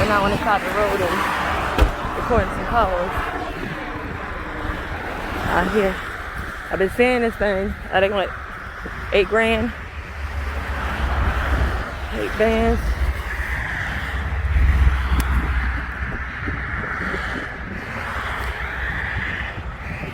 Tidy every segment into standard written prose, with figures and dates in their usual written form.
But not on the side of the road and recording some calls out here. I've been seeing this thing. I think like 8 grand. 8 bands.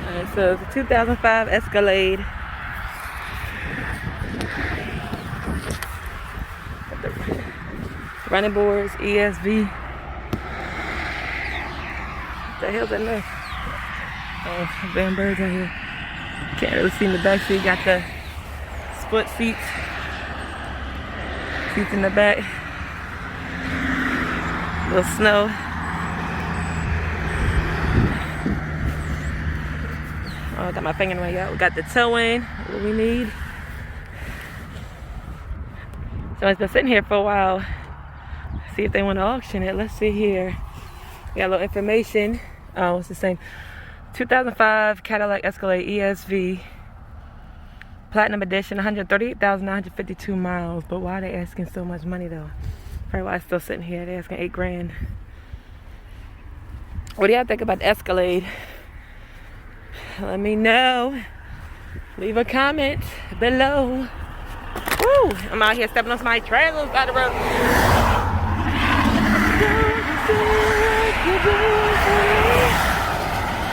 Alright, so it's a 2005 Escalade. Running boards, ESV. What the hell's in there? Oh, damn birds out here. Can't really see in the back seat. Got the split seats. Seats in the back. A little snow. Oh, I got my finger in the way out. We got the towing, what we need. So it's been sitting here for a while. See if they want to auction it. Let's see here. We got a little information. Oh, it's the same. 2005 Cadillac Escalade ESV. Platinum edition, 138,952 miles. But why are they asking so much money though? Probably why it's still sitting here. They're asking 8 grand. What do y'all think about the Escalade? Let me know. Leave a comment below. Woo! I'm out here stepping on somebody's trailers by the road.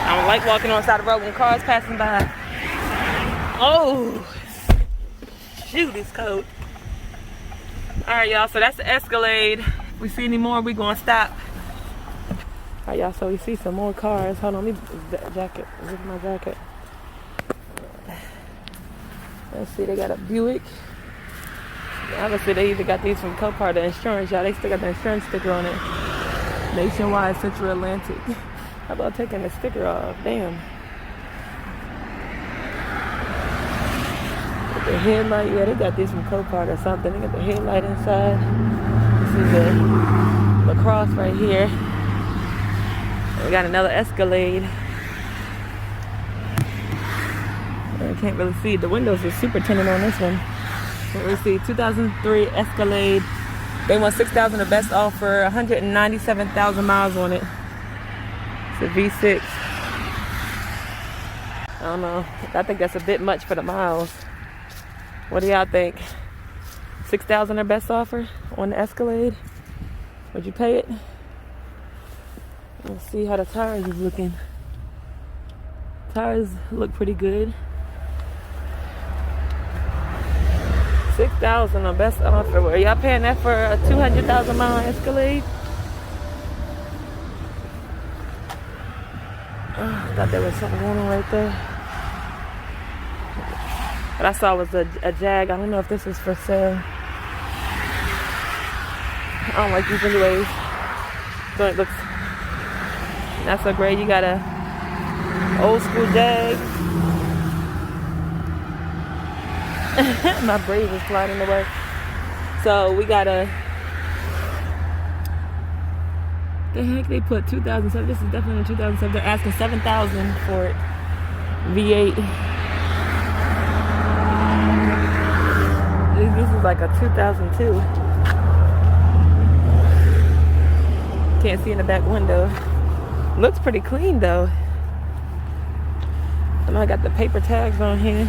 I don't like walking on the side of the road when cars passing by. Oh, shoot, it's cold. Alright, y'all, so that's the Escalade. If we see any more, we gonna stop. Alright, y'all, so we see some more cars. Hold on, let me jacket. Look at my jacket. Let's see, they got a Buick. Obviously, they either got these from Copart, the insurance, y'all. They still got the insurance sticker on it. Nationwide Central Atlantic. How about taking the sticker off? Damn. With the headlight, yeah, they got these from Copart or something. They got the headlight inside. This is the lacrosse right here. We got another Escalade. I can't really see. The windows are super tinted on this one. But let's see, 2003 Escalade. They want $6,000 the best offer, 197,000 miles on it. It's a V6. I don't know. I think that's a bit much for the miles. What do y'all think? $6,000 their best offer on the Escalade? Would you pay it? Let's see how the tires is looking. Tires look pretty good. $6,000 on best offer. Are y'all paying that for a 200,000 mile Escalade? Oh, I thought there was something going on right there. What I saw was a Jag. I don't know if this is for sale. I don't like these anyways. So it looks not so great. You got a old school Jag. My braid is flying away. So we got a. The heck they put 2007. This is definitely in 2007. They're asking $7,000 for it. V8. This is like a 2002. Can't see in the back window. Looks pretty clean though. And I got the paper tags on here.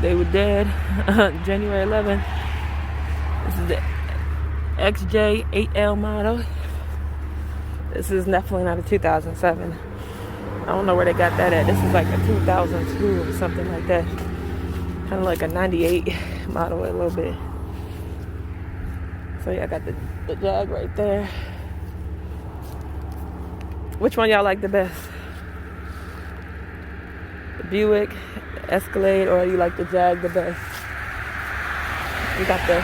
They were dead. January 11th. This is the XJ8L model. This is definitely not a 2007. I don't know where they got that at. This is like a 2002 or something like that. Kind of like a 98 model a little bit. So yeah, I got the Jag right there. Which one y'all like the best? The Buick, the Escalade, or you like the Jag the best? We got the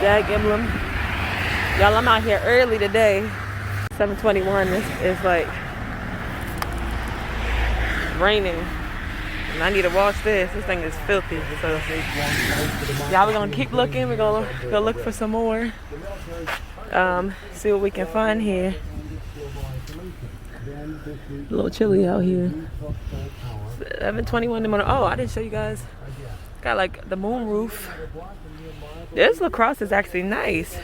Jag emblem. Y'all, I'm out here early today. 7:21. It's like raining. And I need to wash this. This thing is filthy. So y'all, we're gonna keep looking. We're gonna go look for some more. See what we can find here. A little chilly out here. 7:21 in the morning. Oh, I didn't show you guys. Got like the moon roof. This lacrosse is actually nice.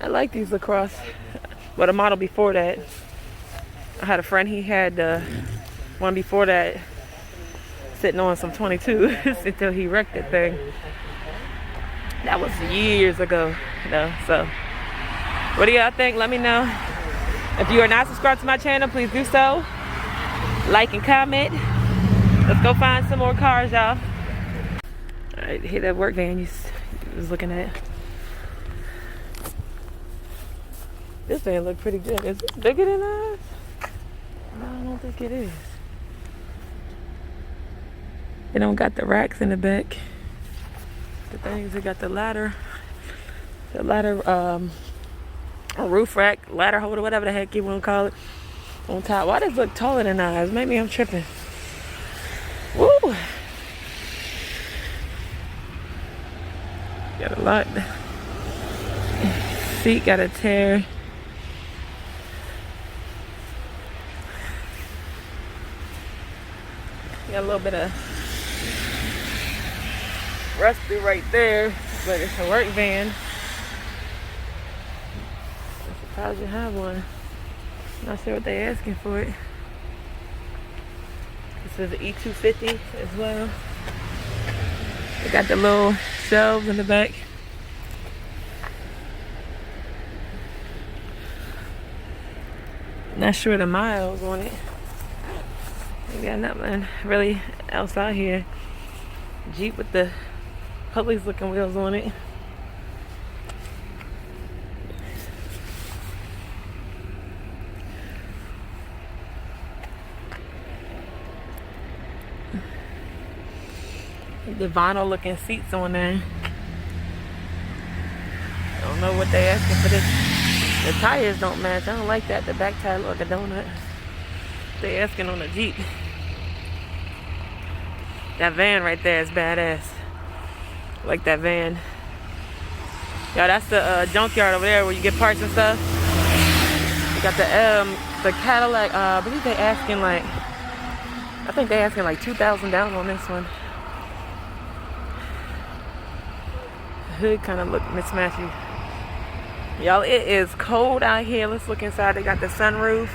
I like these lacrosse. But a model before that, I had a friend, he had one before that sitting on some 22s until he wrecked that thing. That was years ago, you know. So what do y'all think? Let me know. If you are not subscribed to my channel, please do so. Like and comment. Let's go find some more cars, y'all. All right, here that work van you was looking at. This van look pretty good. Is this bigger than ours? No, I don't think it is. It don't got the racks in the back. The things, it got the ladder, a roof rack, ladder holder, whatever the heck you want to call it, on top. Why does it look taller than ours? Maybe I'm tripping. Woo! Got a lot. Seat got a tear. Got a little bit of rusty right there, but it's a work van. I'm surprised you have one. Not sure what they're asking for it. This is an E250 as well. They got the little shelves in the back. Not sure the miles on it. We got nothing really else out here. Jeep with the police looking wheels on it. The vinyl looking seats on there. I don't know what they asking for this. The tires don't match. I don't like that. The back tire look like a donut. They asking on the Jeep. That van right there is badass. I like that van. Yeah, that's the junkyard over there where you get parts and stuff. You got the Cadillac. I believe they asking like, I think they asking like $2,000 down on this one. The hood kind of look mismatchy. Y'all, it is cold out here. Let's look inside. They got the sunroof.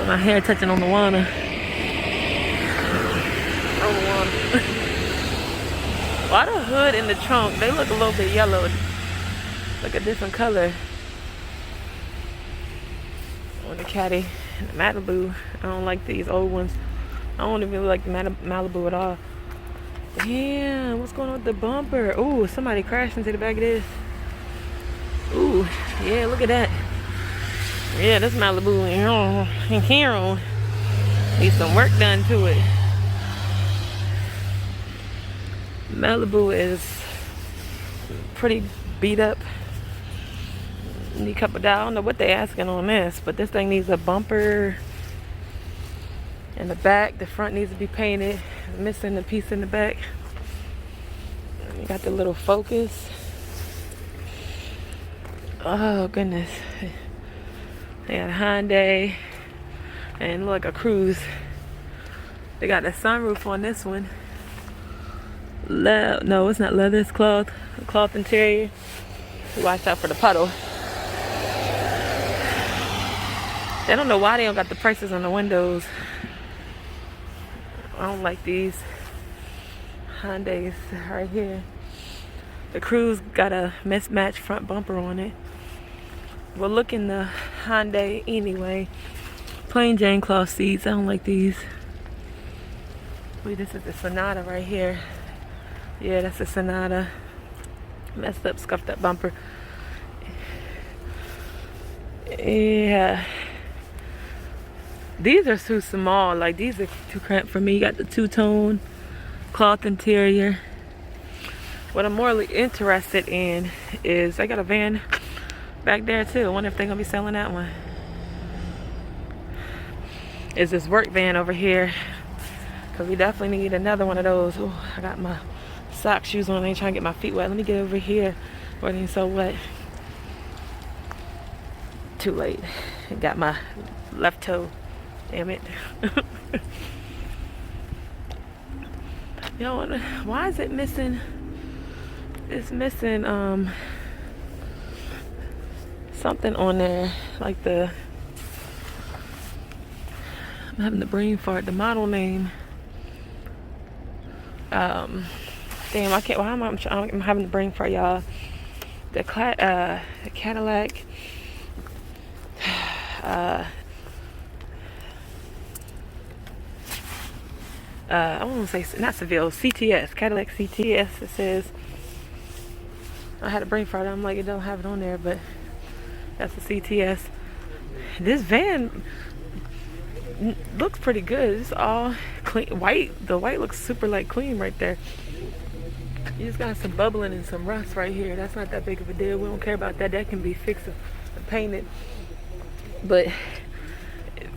My hair touching on the water. Why the hood and the trunk, they look a little bit yellow. Like a different color. On the Caddy and the Malibu. I don't like these old ones. I don't even like the Malibu at all. Damn, what's going on with the bumper? Ooh, somebody crashed into the back of this. Ooh, yeah, look at that. Yeah, this Malibu in here needs some work done to it. Malibu is pretty beat up. Need a couple dollars. I don't know what they're asking on this, but this thing needs a bumper in the back. The front needs to be painted. Missing the piece in the back. You got the little Focus. Oh goodness. They got a Hyundai and look, a Cruise. They got the sunroof on this one. No, it's not leather, it's cloth. Cloth interior. Watch out for the puddle. I don't know why they don't got the prices on the windows. I don't like these Hyundais right here. The Cruise got a mismatched front bumper on it. We'll look in the Hyundai anyway. Plain Jane cloth seats. I don't like these. Wait, this is the Sonata right here. Yeah, that's a Sonata. Messed up, scuffed up bumper. Yeah. These are too small. Like, these are too cramped for me. You got the two-tone cloth interior. What I'm more interested in is, I got a van back there too. I wonder if they're gonna be selling that one. Is this work van over here. Cause we definitely need another one of those. Oh, I got my sock shoes on. I ain't trying to get my feet wet. Let me get over here where it ain't so wet. Too late. I got my left toe. Damn it. Yo, why is it missing? It's missing something on there, like I'm having the brain fart, the model name. Damn, I can't, why am I'm having the brain fart, y'all. The Cadillac, I want to say, not Seville, CTS, Cadillac CTS, it says. I had a brain fart, I'm like, it don't have it on there, but that's the CTS. This van looks pretty good. It's all clean, white. The white looks super like clean right there. You just got some bubbling and some rust right here. That's not that big of a deal. We don't care about that. That can be fixed and painted. But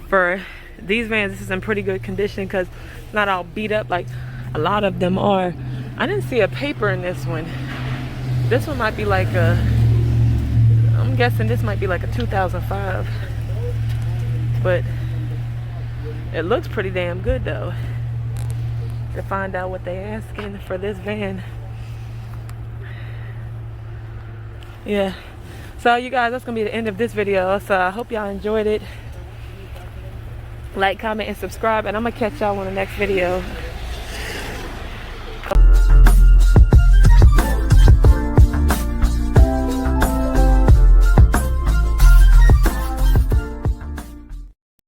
for these vans, this is in pretty good condition because it's not all beat up like a lot of them are. I didn't see a paper in this one. This one might be like I'm guessing this might be like a 2005. But it looks pretty damn good though. To find out what they asking for this van. Yeah. So you guys, that's gonna be the end of this video. So I hope y'all enjoyed it. Like, comment, and subscribe, and I'm gonna catch y'all on the next video.